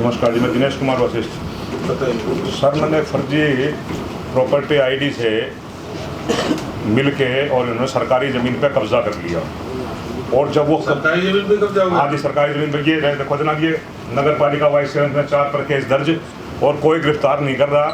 नमस्कार जी, मैं दिनेश कुमार वशिष्ठ। बताइए सर, मैंने फर्जी प्रॉपर्टी आईडी से मिलके और इन्होंने सरकारी ज़मीन पे कब्जा कर लिया। और जब वो सरकारी ज़मीन पे कब्जा हुआ? हाँ जी, सरकारी ज़मीन पे। ये देखो जनाब, ये नगर पालिका वाइस चेयरमैन में 4 पर केस दर्ज और कोई गिरफ्तार नहीं कर रहा।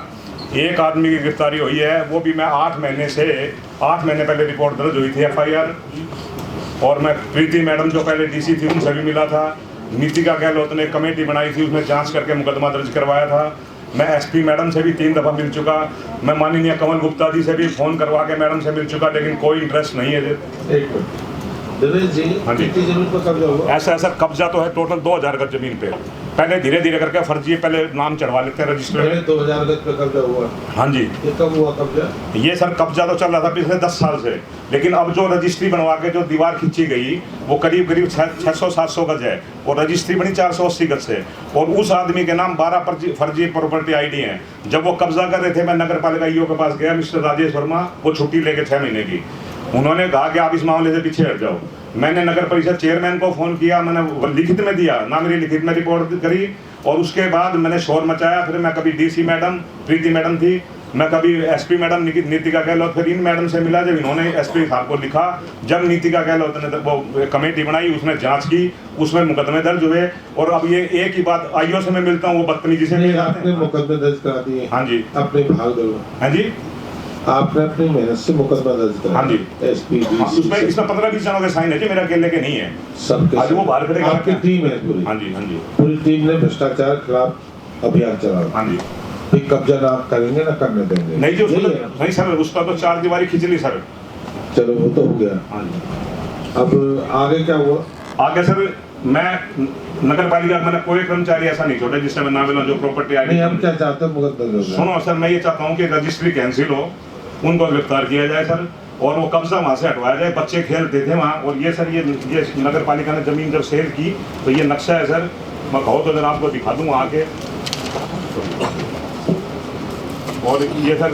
एक आदमी की गिरफ्तारी हुई है, वो भी मैं 8 महीने पहले रिपोर्ट दर्ज हुई थी FIR। और मैं प्रीति मैडम जो पहले DC थी उनसे भी मिला था। नीतिका गहलोत ने कमेटी बनाई थी, उसमें जांच करके मुकदमा दर्ज करवाया था। मैं SP मैडम से भी 3 दफ़ा मिल चुका। मैं माननीय कमल गुप्ता जी से भी फ़ोन करवा के मैडम से मिल चुका, लेकिन कोई इंटरेस्ट नहीं है। एक मिनट दिनेश जी, हाँ जी, कितनी जमीन पर कब्जा हुआ? ऐसा कब्जा तो है टोटल 2000 गज जमीन पे। पहले धीरे धीरे करके फर्जी पहले नाम चढ़वा लेते हैं रजिस्टर में। 2000 गज पे कब्जा हुआ? हाँ जी। ये कब हुआ कब्जा? ये सर कब्जा तो चल रहा था पिछले 10 साल से, लेकिन अब जो रजिस्ट्री बनवा के जो दीवार खींची गई वो करीब 600-700 गज है और रजिस्ट्री बनी 480 गज से। और उस आदमी के नाम 12 फर्जी प्रॉपर्टी आईडी हैं। जब वो कब्जा कर रहे थे, मैं नगर पालिका EO के पास गया, मिस्टर राजेश वर्मा, वो छुट्टी लेके 6 महीने की। उन्होंने कहा कि आप इस मामले से पीछे हट जाओ। मैंने नगर परिषद चेयरमैन को फ़ोन किया, मैंने लिखित में दिया ना, मेरी लिखित में रिपोर्ट करी। और उसके बाद मैंने शोर मचाया। फिर मैं कभी DC मैडम, प्रीति मैडम थी, मैं कभी SP मैडम नीतिका गहलोत, फिर इन मैडम से मिला। जब इन्होंने SP साहब को लिखा, जब नीतिका गहलोत ने वो कमेटी बनाई, उसने जांच की, उसमें मुकदमे दर्ज हुए। और अब ये एक ही बात, IO से मैं मिलता हूँ, वो बदतमीजी से नहीं आपने मुकदमे दर्ज करा दिए? हाँ जी। अपने भाग दो? हाँ जी, आपने अपनी मेहनत से मुकदमा दर्ज करा? हाँ जी। SP उसमें इसमें 15-20 जनों के साइन है जी, मेरा अकेले के नहीं है। सबके आज वो बाहर खड़े आपकी टीम है पूरी? हाँ जी, हाँ जी। पूरी टीम ने भ्रष्टाचार खिलाफ अभियान चला? हाँ जी। फिर कब्जा ना करेंगे ना करने देंगे? नहीं जी, नहीं सर, उसका तो 4 दीवारी खींच ली सर। चलो वो तो हो गया। हाँ जी। अब आगे क्या हुआ? आगे सर, मैं नगर पालिका मैंने कोई कर्मचारी ऐसा नहीं छोड़ा जिससे मैं ना मिला जो प्रॉपर्टी आईडी। नहीं, अब क्या चाहते हो? मुकदमा? सुनो सर, मैं ये चाहता हूँ कि रजिस्ट्री कैंसिल हो, उनको गिरफ्तार किया जाए सर, और वो कब्जा वहाँ से हटवाया जाए। बच्चे खेलते थे वहाँ। और ये सर, ये नगर पालिका ने जमीन जब सेल की तो ये नक्शा है सर, मैं कहो तो जरा आपको दिखा दूँ आके। और ये सर,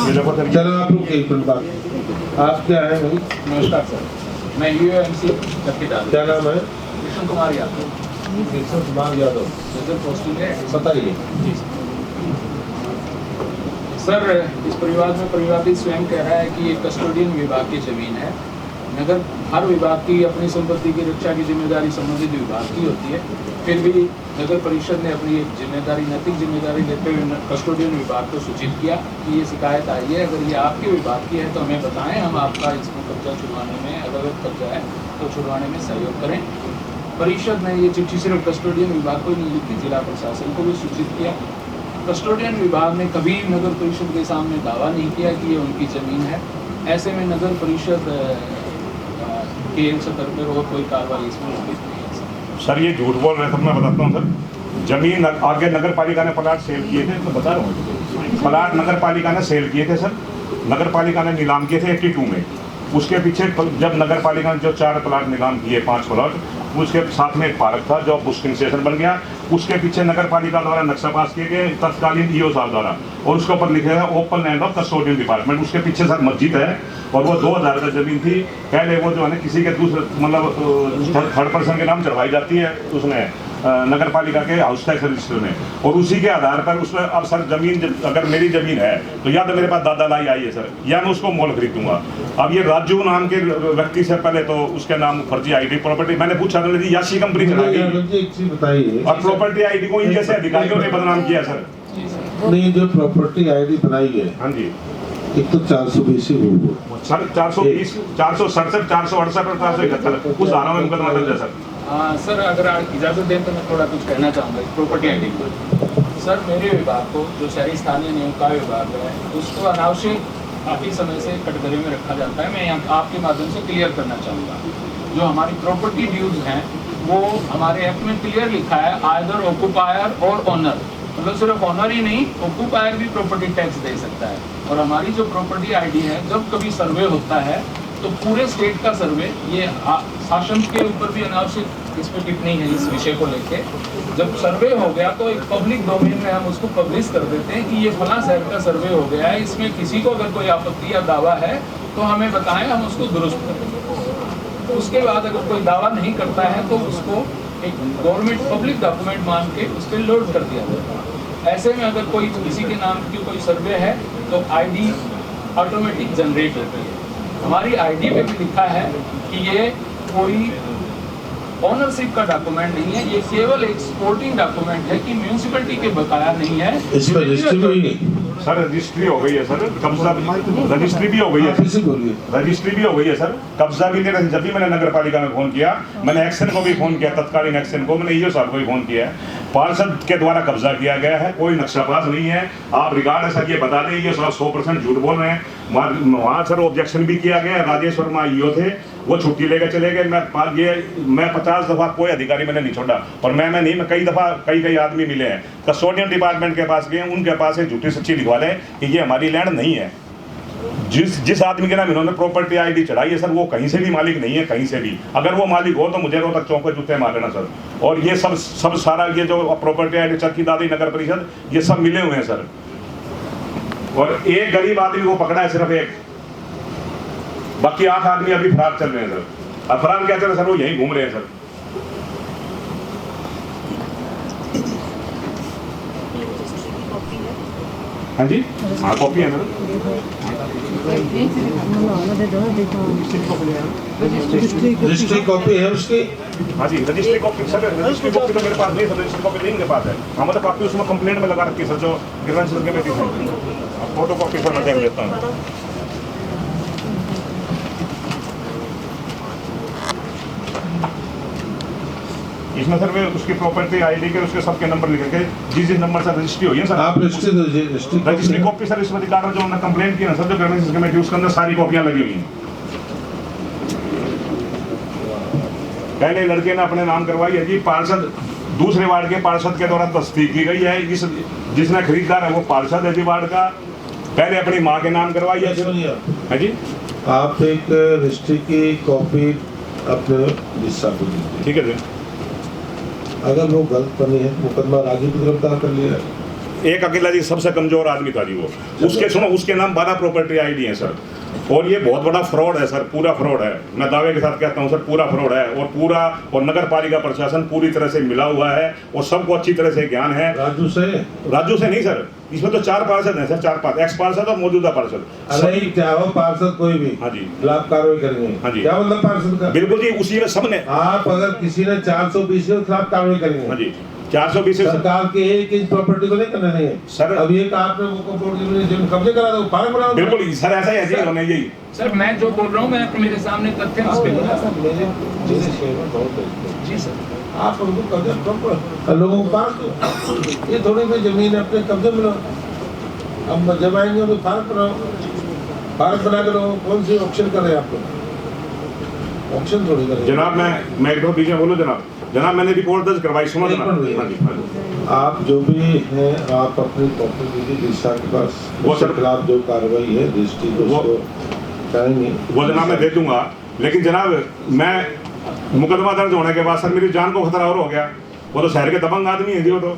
ये देखो सर। चलो आप लोग एक मिनट बात, आप क्या है भाई? नमस्कार सर, मैं UMC कैपिटल। क्या नाम है? कृष्ण कुमार यादव। कृष्ण कुमार यादव, नजर पोस्टिंग है। बताइए। जी सर, इस परिवार में परिवादी स्वयं कह रहा है कि ये कस्टोडियन विभाग की जमीन है। नगर हर विभाग की अपनी संपत्ति की रक्षा की जिम्मेदारी संबंधित विभाग की होती है। फिर भी नगर परिषद ने अपनी एक जिम्मेदारी, नैतिक जिम्मेदारी लेते हुए कस्टोडियन विभाग को सूचित किया कि ये शिकायत आई है, अगर ये आपके विभाग की है तो हमें बताएं, हम आपका इसमें कब्जा छुड़वाने में, अगर कब्जा है तो छुड़वाने में सहयोग करें। परिषद ने ये चिट्ठी सिर्फ कस्टोडियन विभाग को नहीं लिखी, जिला प्रशासन को भी सूचित किया। कस्टोडियन विभाग ने कभी नगर परिषद के सामने दावा नहीं किया कि ये उनकी ज़मीन है। ऐसे में नगर परिषद के सतर पर और कोई कार्रवाई इसमें नहीं है। सर ये झूठ बोल रहे थे, मैं बताता हूँ सर। जमीन आगे नगर पालिका ने प्लाट सेल किए थे, तो बता रहा हूँ, प्लाट नगर पालिका ने सेल किए थे सर। नगर पालिका ने नीलाम किए थे 82 में। उसके पीछे जब नगर पालिका ने जो 4 प्लाट नीलाम किए, 5 प्लाट, उसके साथ में एक पार्क था जो बुस्टिंग स्टेशन बन गया। उसके पीछे नगर पालिका द्वारा नक्शा पास किए गए तत्कालीन EO साहब द्वारा, और उसके ऊपर लिखे है open land of custodian department. उसके पीछे सर मस्जिद है और वो 2000 का जमीन थी। पहले वो जो है ना किसी के दूसरे मतलब थर्ड पर्सन के नाम चढ़वाई जाती है उसमें नगर पालिका के हाउस टैक्स रजिस्टर में, और उसी के आधार पर उसमें अब सर जमीन अगर मेरी जमीन है तो या तो मेरे पास दादा लाई आई है सर, या मैं उसको मोल खरीदूंगा। अब ये राजू नाम के व्यक्ति से पहले तो उसके नाम फर्जी आईडी प्रॉपर्टी मैंने पूछा था, याशी कंपनी चला गई बताइए। और प्रॉपर्टी आईडी को इन जैसे अधिकारियों ने बदनाम किया सर। नहीं, जो प्रॉपर्टी आईडी बनाई है, हाँ जी, एक तो 420 सर 420, 467, 468 और 471 उस धारा में मुकदमा दर्ज है सर। सर अगर आप इजाज़त दें तो मैं थोड़ा कुछ कहना चाहूँगा प्रॉपर्टी आईडी पर। सर मेरे विभाग को, जो शहरी स्थानीय नियम का विभाग है, उसको अनावश्यक काफ़ी समय से कटघरे में रखा जाता है। मैं यहाँ आपके माध्यम से क्लियर करना चाहूँगा, जो हमारी प्रॉपर्टी ड्यूज हैं वो हमारे एक्ट में क्लियर लिखा है, आइदर ऑक्यूपायर और ऑनर। मतलब सिर्फ ऑनर ही नहीं, ऑक्यूपायर भी प्रॉपर्टी टैक्स दे सकता है। और हमारी जो प्रॉपर्टी आईडी है, जब कभी सर्वे होता है तो पूरे स्टेट का सर्वे, ये शासन के ऊपर भी अनावश्यक इस पर टिप्पणी है इस विषय को लेके। जब सर्वे हो गया तो एक पब्लिक डोमेन में हम उसको पब्लिश कर देते हैं कि ये फला शहर का सर्वे हो गया है, इसमें किसी को अगर कोई आपत्ति या दावा है तो हमें बताएं, हम उसको दुरुस्त करेंगे। उसके बाद अगर कोई दावा नहीं करता है तो उसको एक गवर्नमेंट पब्लिक डॉक्यूमेंट मान के उस पर लोड कर दिया जाता है। ऐसे में अगर कोई किसी के नाम की कोई सर्वे है तो आईडी ऑटोमेटिक जनरेट होती है। हमारी आईडी पे भी लिखा है कि ये कोई ऑनरशिप का डॉक्यूमेंट नहीं है, ये केवल एक सपोर्टिंग डॉक्यूमेंट है कि म्यूनिसिपैलिटी के बकाया नहीं है। इस पर रजिस्ट्री भी नहीं सर रजिस्ट्री हो गई है सर, कब्जा रजिस्ट्री भी हो गई है, किसी बोलिए रजिस्ट्री भी हो गई है सर, कब्जा भी नहीं। जब भी मैंने नगर पालिका में फोन किया, मैंने एक्शन को भी फोन किया, तत्कालीन एक्शन को, मैंने ईओ साहब को भी फोन किया है, पार्षद के द्वारा कब्जा किया गया है, कोई नक्शापास नहीं है। आप रिकॉर्ड सर ये बता दें, ये 100% झूठ बोल रहे हैं। वहाँ सर ऑब्जेक्शन भी किया गया, राजेश वर्मा ईओ थे, वो छुट्टी लेकर चले गए। मैं 50 दफा कोई अधिकारी मैंने नहीं छोड़ा, और मैं नहीं, मैं कई दफा कई आदमी मिले हैं, कस्टोडियन डिपार्टमेंट के पास गए, उनके पास एक झूठी सच्ची लिखवा लें कि ये हमारी लैंड नहीं है। जिस आदमी के नाम इन्होंने प्रॉपर्टी आईडी चढ़ाई है सर, वो कहीं से भी मालिक नहीं है, कहीं से भी। अगर वो मालिक हो तो मुझे रोहतक चौक पे जूते मार लेना सर। और ये सब सारा ये जो प्रॉपर्टी आईडी चरखी दादी नगर परिषद, ये सब मिले हुए हैं सर। और एक गरीब आदमी को पकड़ा है सिर्फ एक, बाकी 8 आदमी अभी फरार चल रहे हैं सर। और फरार क्या चल रहे हैं सर, वो यहीं घूम रहे हैं सर। हाँ जी, हाँ कॉपी है सर। रजिस्ट्री कॉपी है उसकी? हाँ जी, registry copy sir, registry copy तो मेरे पास नहीं सर, रजिस्ट्री कॉपी नहीं मेरे पास है। हमारे कॉपी उसमें कंप्लेंट में लगा रखी है सर, जो ग्रीवेंसेस कमेटी है। फोटो कॉपी सर मैं देख लेता हूँ। इसमें सर वे उसकी प्रॉपर्टी आईडी के उसके सबके नंबर लिखे के जिस नंबर से रजिस्ट्री हुई है सर। आप रजिस्ट्री कॉपी सर इसमें दिखा रहा, जो हमने कंप्लेंट की ना सर, जो ग्रीवेंसेस कमेटी, उसके अंदर सारी कॉपियां लगी हुई हैं। पहले लड़के ने अपने नाम करवाई है जी, पार्षद दूसरे वार्ड के पार्षद के द्वारा तस्दीक की गई है। जिसने खरीदार है वो पार्षद है जी वार्ड का, पहले अपनी माँ के नाम करवाई है जी। आप एक रजिस्ट्री की कॉपी अपने हिस्सा को दीजिए, ठीक है जी। अगर वो गलत बनी है मुकदमा राजू को गिरफ्तार कर लिया। एक अकेला जी सबसे कमजोर आदमी था जी वो, उसके सुनो उसके नाम 12 प्रॉपर्टी आईडी है सर। और ये बहुत बड़ा फ्रॉड है सर, पूरा फ्रॉड है, मैं दावे के साथ कहता हूँ सर, पूरा फ्रॉड है। और नगर पालिका प्रशासन पूरी तरह से मिला हुआ है और सबको अच्छी तरह से ज्ञान है। राजू से नहीं सर, इसमें तो 4 पार्षद हैं सर, 4-5 एक्स पार्षद और मौजूदा पार्षद। नहीं, क्या हो पार्षद कोई भी हाँ जी खिलाफ कार्रवाई करेंगे। हाँ जी, क्या मतलब पार्षद का? बिल्कुल जी, उसी में सबने। आप अगर किसी ने 420 के खिलाफ कार्रवाई करेंगे। हाँ जी, 420 सरकार के 1 इंच प्रॉपर्टी को नहीं करना नहीं है सर। अब ये आपने वो कब्जे करा दो, पार्क बनाओ। बिल्कुल सर, ऐसा ही है जी, उन्होंने यही सर मैं जो बोल रहा हूँ, मैं मेरे सामने तथ्य जी सर। आप उनको कब्जा लोगों को पार्क दो, ये थोड़ी भी जमीन अपने कब्जे में लो। अब जब आएंगे तो पार्क बनाओ, पार्क बना कर कौन सी ऑप्शन कर रहे हैं आप लोग? ऑप्शन थोड़ी कर। जनाब मैं एक दो बीच में बोलूँ जनाब, मैंने रिपोर्ट दर्ज करवाई, सुनो जनाब। आप जो भी हैं, आप अपनी कॉपी दीजिए दिशा के पास, वो उसके सर खिलाफ जो कार्रवाई है रजिस्ट्री को उसको करेंगे, वो जनाब मैं दे दूंगा। लेकिन जनाब मैं मुकदमा दर्ज होने के बाद सर मेरी जान को खतरा और हो गया। वो तो शहर के दबंग आदमी है जी, वो तो।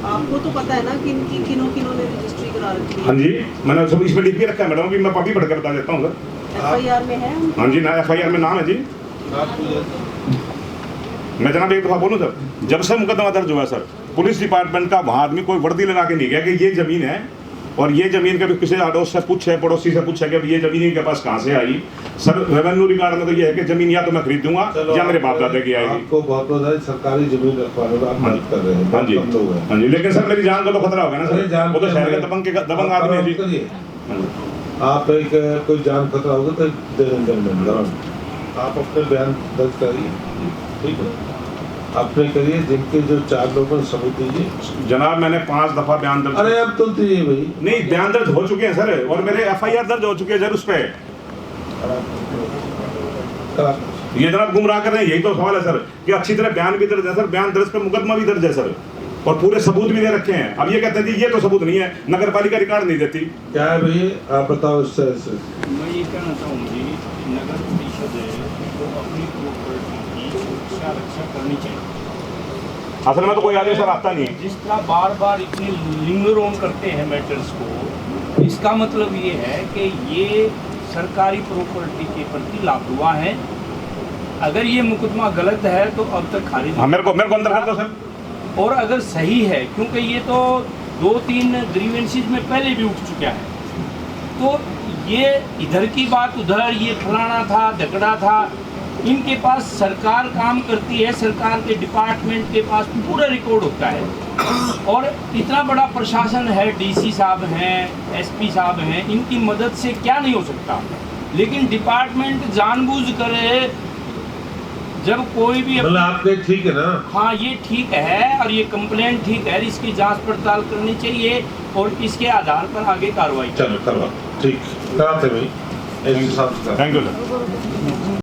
आपको तो पता है ना कि किन्हों ने रजिस्ट्री करा रखी है? हाँ जी, मैंने सब इसमें लिख के रखा है मैडम, अभी मैं कॉपी पढ़कर बता देता हूँ सर। FIR में है? हाँ जी, ना FIR में नाम है जी। मैं जनाब एक दफा बोलूँ सर, जब से मुकदमा दर्ज हुआ सर, पुलिस डिपार्टमेंट का वहाँ आदमी कोई वर्दी लगा के नहीं गया कि ये जमीन है, और ये जमीन कभी किसी अड़ोस से पूछे, पड़ोसी से पूछे कि ये जमीन इनके पास कहाँ से आई। सर रेवेन्यू रिकॉर्ड में तो ये है कि जमीन या तो मैं खरीद दूंगा या मेरे बाप दादा की आएगी। आपको बहुत बहुत सरकारी जमीन रखवाने में आप मदद कर रहे हैं। हाँ जी, हाँ जी, लेकिन सर मेरी जान को तो खतरा होगा ना सर, वो तो शहर के दबंग आदमी है जी। आप एक कोई जान खतरा होगा तो आप अपने बयान दर्ज करिए, ठीक है? आपने करिए, जिनके जो 4 लोगों ने सबूत दीजिए। जनाब मैंने 5 दफा बयान दर्ज। अरे अब तो दीजिए भाई। नहीं, बयान दर्ज हो चुके हैं सर, और मेरे FIR दर्ज हो चुके हैं सर उस पे। ये जनाब गुमराह कर रहे हैं, यही तो सवाल है सर, कि अच्छी तरह बयान भी दर्ज है सर, बयान दर्ज पे मुकदमा भी दर्ज है सर, और पूरे सबूत भी दे रखे हैं। अब ये कहते हैं जी ये तो सबूत नहीं है, नगर पालिका रिकॉर्ड नहीं देती। क्या है भाई, आप बताओ। इससे मैं ये कहना चाहूँगी, नगर परिषद है तो अपनी प्रॉपर्टी की सुरक्षा रक्षा करनी चाहिए। असल में तो कोई आदमी सर आता नहीं है। जिस तरह बार बार इतने लिंगर ऑन करते हैं मैटर्स को, इसका मतलब ये है कि ये सरकारी प्रॉपर्टी के प्रति लापरवाह है। अगर ये मुकदमा गलत है तो अब तक खारिज हाँ, मेरे को अंदर कर दो सर। और अगर सही है, क्योंकि ये तो 2-3 ग्रीवेंसेस में पहले भी उठ चुका है, तो ये इधर की बात उधर, ये फलाना था झगड़ा था, इनके पास सरकार काम करती है, सरकार के डिपार्टमेंट के पास पूरा रिकॉर्ड होता है और इतना बड़ा प्रशासन है, डीसी साहब हैं, एसपी साहब हैं, इनकी मदद से क्या नहीं हो सकता। लेकिन डिपार्टमेंट जानबूझ करे, जब कोई भी मतलब आपके ठीक है ना? हाँ, ये ठीक है और ये कंप्लेंट ठीक है, इसकी जांच पड़ताल करनी चाहिए और इसके आधार पर आगे कार्रवाई। चलो करवा, ठीक कराते भाई, ऐसे हिसाब से थैंक यू सर।